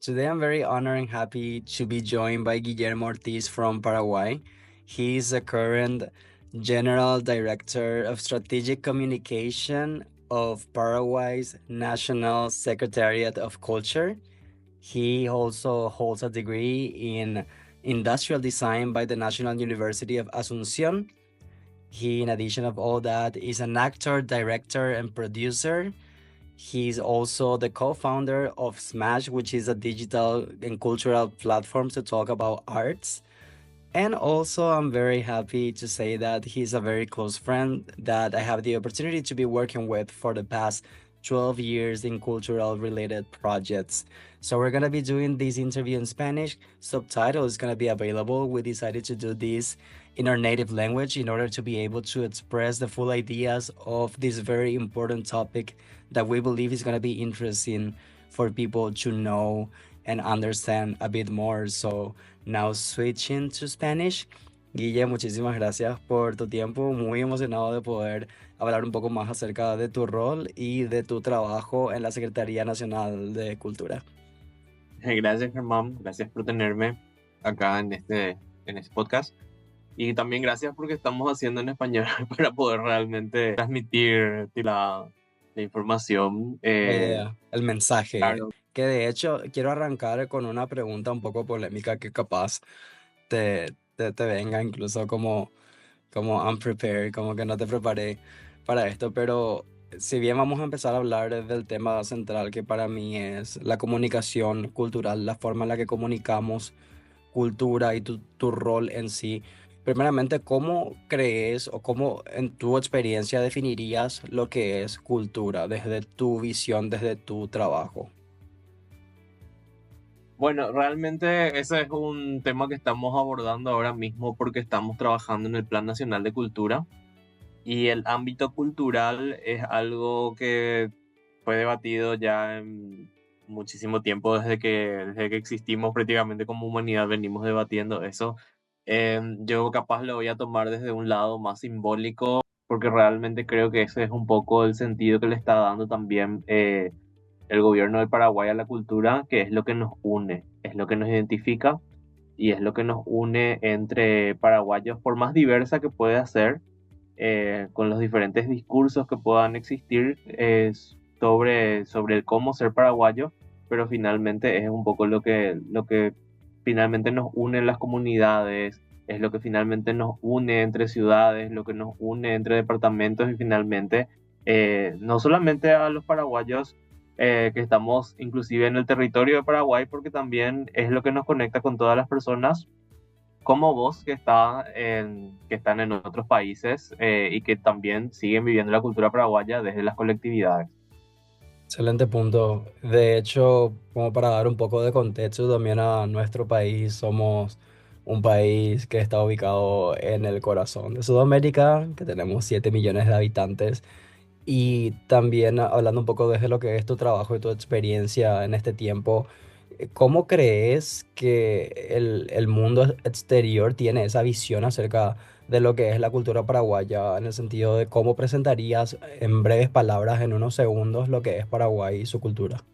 Today I'm very honored and happy to be joined by Guillermo Ortiz from Paraguay. He is the current General Director of Strategic Communication of Paraguay's National Secretariat of Culture. He also holds a degree in industrial design by the National University of Asunción. He, in addition of all that, is an actor, director, and producer. He's also the co-founder of Smash, which is a digital and cultural platform to talk about arts. And also, I'm very happy to say that he's a very close friend that I have the opportunity to be working with for the past 12 years in cultural related projects. So, we're going to be doing this interview in Spanish. Subtitle is going to be available. We decided to do this in our native language in order to be able to express the full ideas of this very important topic that we believe is going to be interesting for people to know and understand a bit more. So, now switching to Spanish. Guille, muchísimas gracias por tu tiempo. Muy emocionado de poder hablar un poco más acerca de tu rol y de tu trabajo en la Secretaría Nacional de Cultura. Gracias, Germán. Gracias por tenerme acá en este podcast. Y también gracias porque estamos haciendo en español para poder realmente transmitir la información. La idea, el mensaje. Claro. Que de hecho quiero arrancar con una pregunta un poco polémica que capaz te venga incluso como unprepared, como que no te preparé para esto, pero si bien vamos a empezar a hablar del tema central que para mí es la comunicación cultural, la forma en la que comunicamos cultura y tu rol en sí, primeramente, ¿cómo crees o cómo en tu experiencia definirías lo que es cultura desde tu visión, desde tu trabajo? Bueno, realmente ese es un tema que estamos abordando ahora mismo porque estamos trabajando en el Plan Nacional de Cultura y el ámbito cultural es algo que fue debatido ya en muchísimo tiempo desde que existimos prácticamente como humanidad venimos debatiendo eso. Yo capaz lo voy a tomar desde un lado más simbólico porque realmente creo que ese es un poco el sentido que le está dando también el gobierno del Paraguay a la cultura, que es lo que nos une, es lo que nos identifica y es lo que nos une entre paraguayos, por más diversa que pueda ser, con los diferentes discursos que puedan existir sobre el cómo ser paraguayo, pero finalmente es un poco lo que finalmente nos une en las comunidades, es lo que finalmente nos une entre ciudades, lo que nos une entre departamentos y finalmente no solamente a los paraguayos que estamos inclusive en el territorio de Paraguay, porque también es lo que nos conecta con todas las personas como vos que están en otros países y que también siguen viviendo la cultura paraguaya desde las colectividades. Excelente punto. De hecho, como para dar un poco de contexto también a nuestro país, somos un país que está ubicado en el corazón de Sudamérica, que tenemos 7 millones de habitantes. Y también hablando un poco desde lo que es tu trabajo y tu experiencia en este tiempo, ¿cómo crees que el mundo exterior tiene esa visión acerca de lo que es la cultura paraguaya, en el sentido de cómo presentarías en breves palabras, en unos segundos, lo que es Paraguay y su cultura?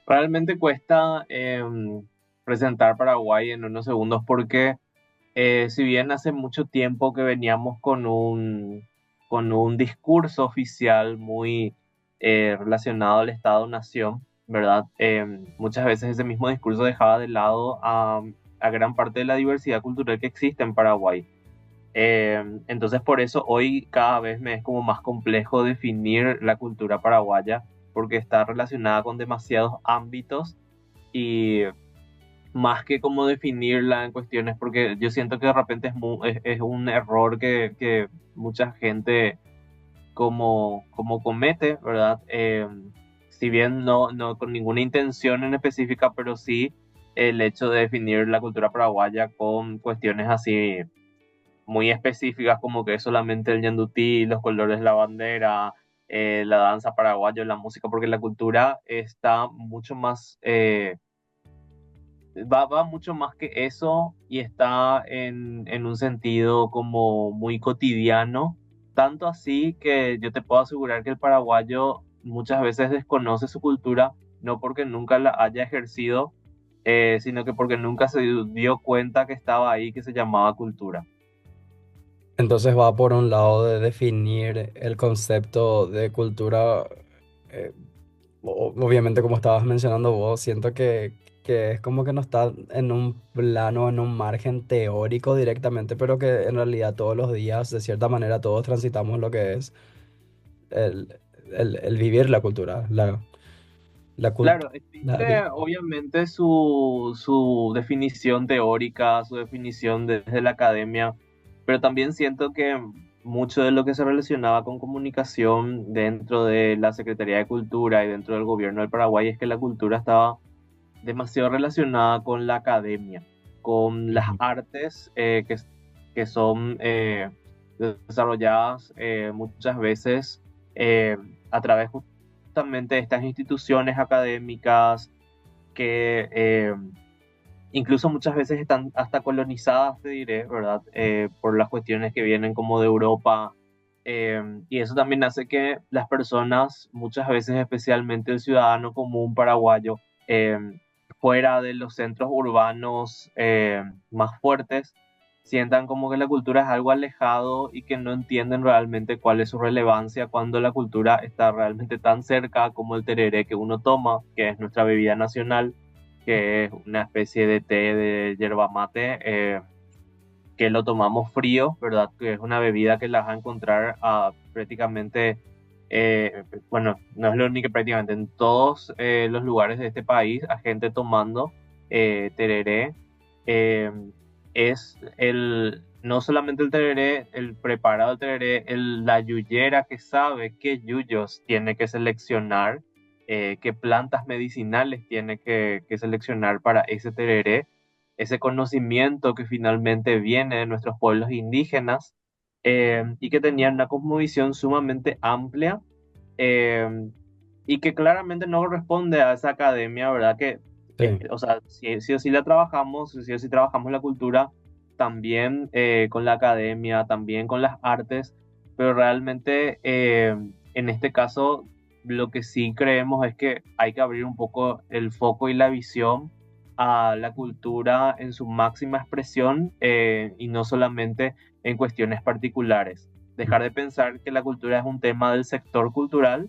Realmente cuesta presentar Paraguay en unos segundos porque si bien hace mucho tiempo que veníamos con un discurso oficial muy relacionado al Estado-Nación, ¿verdad? Muchas veces ese mismo discurso dejaba de lado a gran parte de la diversidad cultural que existe en Paraguay. Entonces por eso hoy cada vez me es como más complejo definir la cultura paraguaya porque está relacionada con demasiados ámbitos y más que como definirla en cuestiones, porque yo siento que de repente es un error que mucha gente como comete, ¿verdad? Si bien no con ninguna intención en específica, pero sí el hecho de definir la cultura paraguaya con cuestiones así muy específicas como que es solamente el ñandutí, los colores de la bandera, la danza paraguaya, la música, porque la cultura está mucho más va mucho más que eso y está en un sentido como muy cotidiano, tanto así que yo te puedo asegurar que el paraguayo muchas veces desconoce su cultura no porque nunca la haya ejercido, sino que porque nunca se dio cuenta que estaba ahí, que se llamaba cultura. Entonces va por un lado de definir el concepto de cultura, eh, obviamente como estabas mencionando vos, siento que es como que no está en un plano, en un margen teórico directamente, pero que en realidad todos los días, de cierta manera, todos transitamos lo que es el, el vivir la cultura, la cultura. Claro, existe obviamente su definición teórica, su definición desde la academia, pero también siento que mucho de lo que se relacionaba con comunicación dentro de la Secretaría de Cultura y dentro del gobierno del Paraguay es que la cultura estaba demasiado relacionada con la academia, con las artes que son desarrolladas muchas veces eh, a través justamente de estas instituciones académicas que incluso muchas veces están hasta colonizadas, te diré, ¿verdad? Por las cuestiones que vienen como de Europa. Y eso también hace que las personas, muchas veces especialmente el ciudadano común paraguayo, eh, fuera de los centros urbanos más fuertes, sientan como que la cultura es algo alejado y que no entienden realmente cuál es su relevancia cuando la cultura está realmente tan cerca como el tereré que uno toma, que es nuestra bebida nacional, que es una especie de té de yerba mate, que lo tomamos frío, ¿verdad? Que es una bebida que la vas a encontrar prácticamente, bueno, no es lo único, prácticamente en todos los lugares de este país, a gente tomando tereré. Eh, es no solamente el tereré, el preparado del tereré, la yuyera que sabe qué yuyos tiene que seleccionar, qué plantas medicinales tiene que seleccionar para ese tereré, ese conocimiento que finalmente viene de nuestros pueblos indígenas, y que tenían una cosmovisión sumamente amplia, eh, y que claramente no corresponde a esa academia, ¿verdad? Que, Sí. o sea, sí o sí la trabajamos, sí o sí trabajamos la cultura, también con la academia, también con las artes, pero realmente en este caso lo que sí creemos es que hay que abrir un poco el foco y la visión a la cultura en su máxima expresión, y no solamente en cuestiones particulares. Dejar de pensar que la cultura es un tema del sector cultural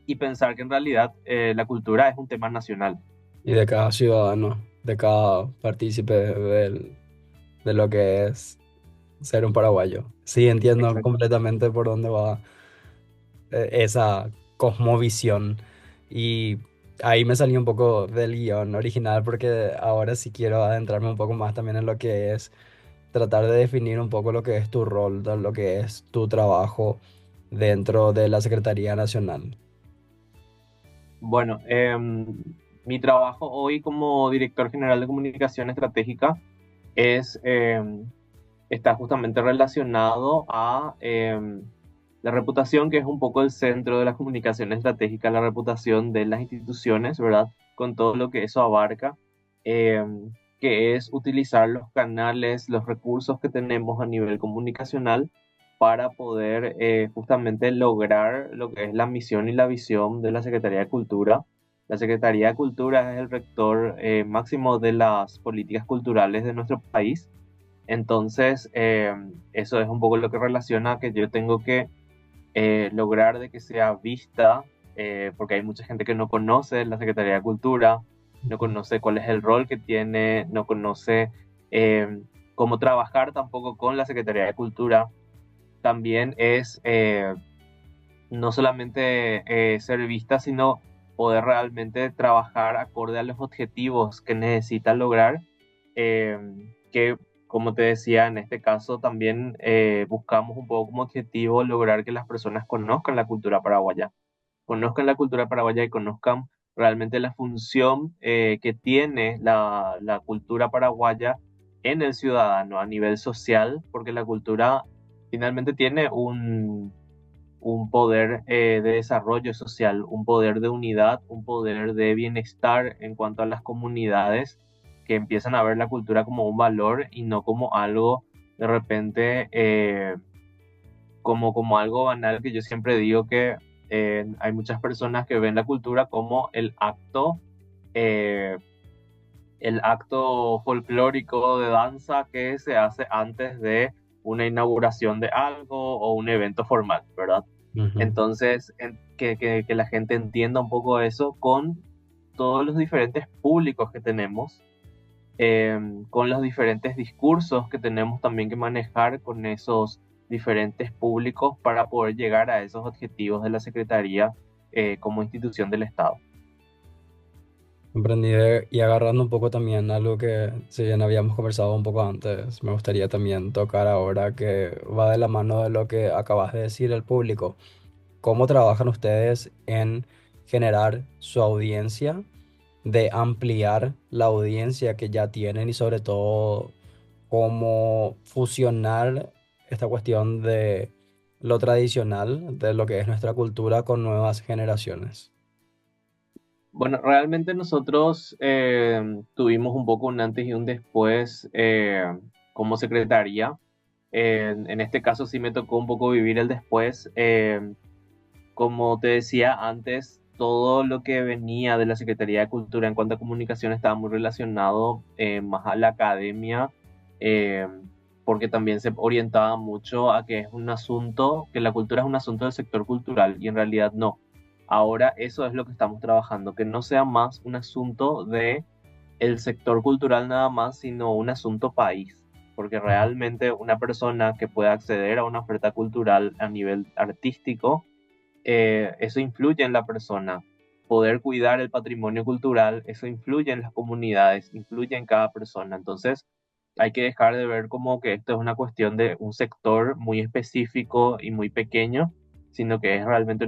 y pensar que en realidad la cultura es un tema nacional. Y de cada ciudadano, de cada partícipe de lo que es ser un paraguayo. Sí, entiendo Exacto. completamente por dónde va esa cosmovisión. Y ahí me salí un poco del guión original porque ahora sí quiero adentrarme un poco más también en lo que es tratar de definir un poco lo que es tu rol, lo que es tu trabajo dentro de la Secretaría Nacional. Bueno, mi trabajo hoy como director general de comunicación estratégica es, está justamente relacionado a la reputación, que es un poco el centro de la comunicación estratégica, la reputación de las instituciones, ¿verdad? Con todo lo que eso abarca, que es utilizar los canales, los recursos que tenemos a nivel comunicacional para poder justamente lograr lo que es la misión y la visión de la Secretaría de Cultura. La Secretaría de Cultura es el rector máximo de las políticas culturales de nuestro país. Entonces, eso es un poco lo que relaciona que yo tengo que lograr de que sea vista, porque hay mucha gente que no conoce la Secretaría de Cultura, no conoce cuál es el rol que tiene, no conoce eh, cómo trabajar tampoco con la Secretaría de Cultura. También es no solamente ser vista, sino poder realmente trabajar acorde a los objetivos que necesita lograr, eh, que como te decía, en este caso también buscamos un poco como objetivo lograr que las personas conozcan la cultura paraguaya y conozcan realmente la función que tiene la cultura paraguaya en el ciudadano a nivel social, porque la cultura finalmente tiene un poder de desarrollo social, un poder de unidad, un poder de bienestar en cuanto a las comunidades que empiezan a ver la cultura como un valor y no como algo de repente, como algo banal, que yo siempre digo que Hay muchas personas que ven la cultura como eh, el acto folclórico de danza que se hace antes de una inauguración de algo o un evento formal, ¿verdad? Ujú. Entonces, que la gente entienda un poco eso con todos los diferentes públicos que tenemos, con los diferentes discursos que tenemos también que manejar con esos diferentes públicos para poder llegar a esos objetivos de la Secretaría como institución del Estado. Comprendí. Y agarrando un poco también algo que, si bien habíamos conversado un poco antes, me gustaría también tocar ahora que va de la mano de lo que acabas de decir el público. ¿Cómo trabajan ustedes en generar su audiencia, de ampliar la audiencia que ya tienen y sobre todo cómo fusionar esta cuestión de lo tradicional, de lo que es nuestra cultura con nuevas generaciones? Bueno, realmente nosotros tuvimos un poco un antes y un después como secretaría. En este caso sí me tocó un poco vivir el después. Como te decía antes, todo lo que venía de la Secretaría de Cultura en cuanto a comunicación estaba muy relacionado más a la academia, eh, porque también se orientaba mucho a que es un asunto, que la cultura es un asunto del sector cultural y en realidad no. Ahora eso es lo que estamos trabajando, que no sea más un asunto de el sector cultural nada más, sino un asunto país, porque realmente una persona que pueda acceder a una oferta cultural a nivel artístico, eso influye en la persona. Poder cuidar el patrimonio cultural, eso influye en las comunidades, influye en cada persona. Entonces, hay que dejar de ver como que esto es una cuestión de un sector muy específico y muy pequeño, sino que es realmente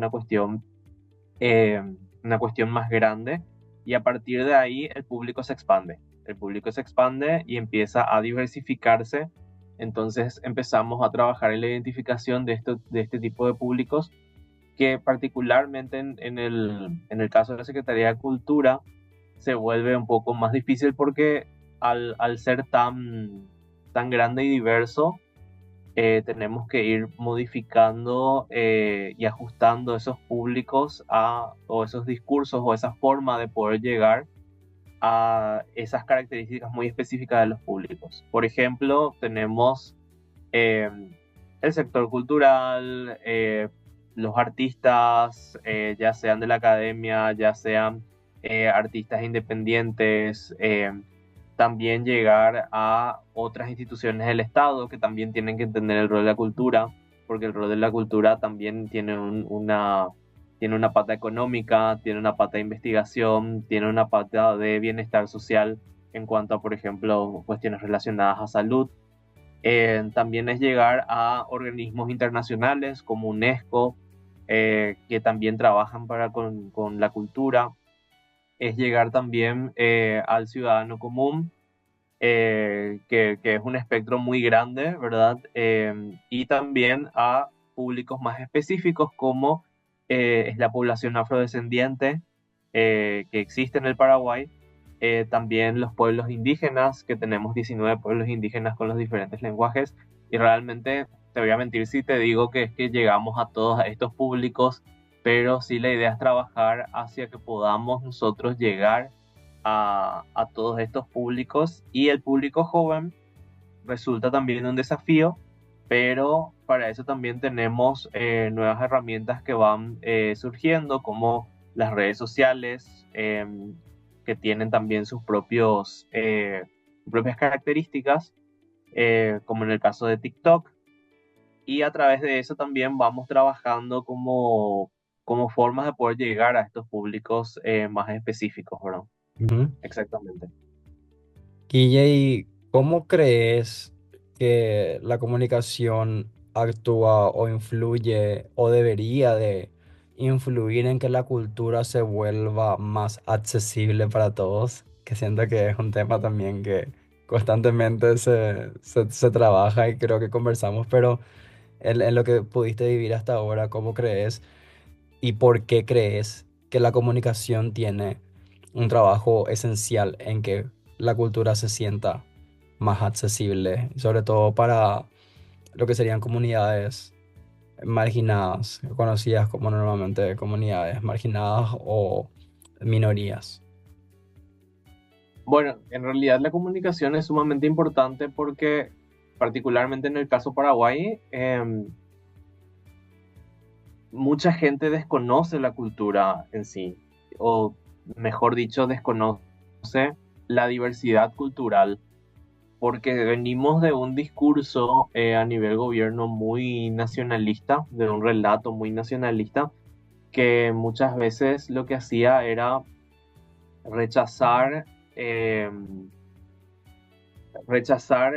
eh, una cuestión más grande y a partir de ahí el público se expande. El público se expande y empieza a diversificarse. Entonces empezamos a trabajar en la identificación de este tipo de públicos que particularmente en el caso de la Secretaría de Cultura se vuelve un poco más difícil porque al ser tan grande y diverso, tenemos que ir modificando y ajustando esos públicos o esos discursos o esa forma de poder llegar a esas características muy específicas de los públicos. Por ejemplo, tenemos eh, el sector cultural, los artistas, ya sean de la academia, ya sean artistas independientes, también llegar a otras instituciones del Estado que también tienen que entender el rol de la cultura, porque el rol de la cultura también tiene tiene una pata económica, tiene una pata de investigación, tiene una pata de bienestar social en cuanto a, por ejemplo, cuestiones relacionadas a salud. También es llegar a organismos internacionales como UNESCO, que también trabajan con la cultura. Es llegar también al ciudadano común, que es un espectro muy grande, ¿verdad? Y también a públicos más específicos como es la población afrodescendiente que existe en el Paraguay, también los pueblos indígenas, que tenemos 19 pueblos indígenas con los diferentes lenguajes, y realmente te voy a mentir si te digo que es que llegamos a todos estos públicos, pero sí la idea es trabajar hacia que podamos nosotros llegar a todos estos públicos y el público joven resulta también un desafío, pero para eso también tenemos nuevas herramientas que van surgiendo como las redes sociales, que tienen también sus propias características, como en el caso de TikTok, y a través de eso también vamos trabajando como formas de poder llegar a estos públicos más específicos, ¿verdad? Ujú. Exactamente. Guille, ¿cómo crees que la comunicación actúa o influye o debería de influir en que la cultura se vuelva más accesible para todos? Que siento que es un tema también que constantemente se trabaja y creo que conversamos, pero en lo que pudiste vivir hasta ahora, ¿cómo crees y por qué crees que la comunicación tiene un trabajo esencial en que la cultura se sienta más accesible, sobre todo para lo que serían comunidades marginadas, conocidas como normalmente comunidades marginadas o minorías? Bueno, en realidad la comunicación es sumamente importante porque, particularmente en el caso Paraguay, mucha gente desconoce la cultura en sí, o mejor dicho, desconoce la diversidad cultural, porque venimos de un discurso a nivel gobierno muy nacionalista, de un relato muy nacionalista, que muchas veces lo que hacía era rechazar, eh, rechazar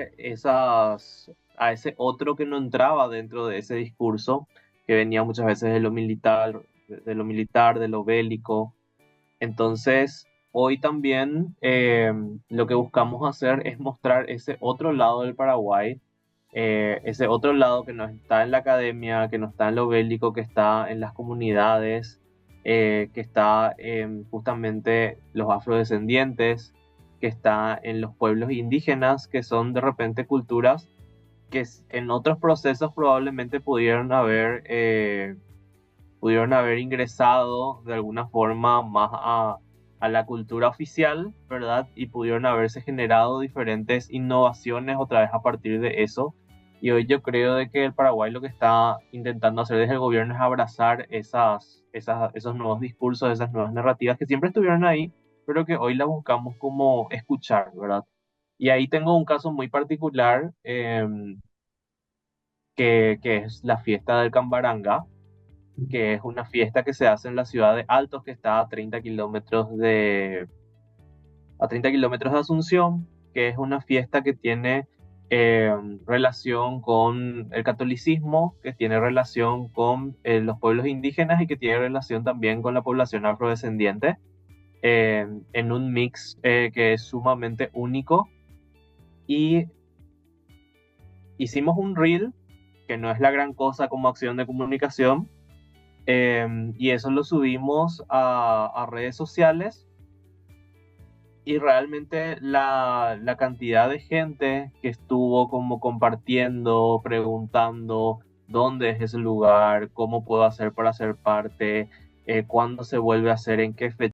a ese otro que no entraba dentro de ese discurso, que venía muchas veces de lo militar, de lo bélico. Entonces, hoy también lo que buscamos hacer es mostrar ese otro lado del Paraguay, ese otro lado que no está en la academia, que no está en lo bélico, que está en las comunidades, que está en justamente los afrodescendientes, que está en los pueblos indígenas, que son de repente culturas que en otros procesos probablemente pudieron haber ingresado de alguna forma más a la cultura oficial, ¿verdad? Y pudieron haberse generado diferentes innovaciones otra vez a partir de eso. Y hoy yo creo de que el Paraguay lo que está intentando hacer desde el gobierno es abrazar esos nuevos discursos, esas nuevas narrativas que siempre estuvieron ahí, pero que hoy las buscamos como escuchar, ¿verdad? Y ahí tengo un caso muy particular, que es la fiesta del Cambaranga, que es una fiesta que se hace en la ciudad de Altos, que está a 30 kilómetros de Asunción, que es una fiesta que tiene eh, relación con el catolicismo, que tiene relación con los pueblos indígenas y que tiene relación también con la población afrodescendiente, en un mix que es sumamente único. Y hicimos un reel, que no es la gran cosa como acción de comunicación, y eso lo subimos a redes sociales, y realmente la cantidad de gente que estuvo como compartiendo, preguntando dónde es ese lugar, cómo puedo hacer para ser parte, cuándo se vuelve a hacer, en qué fecha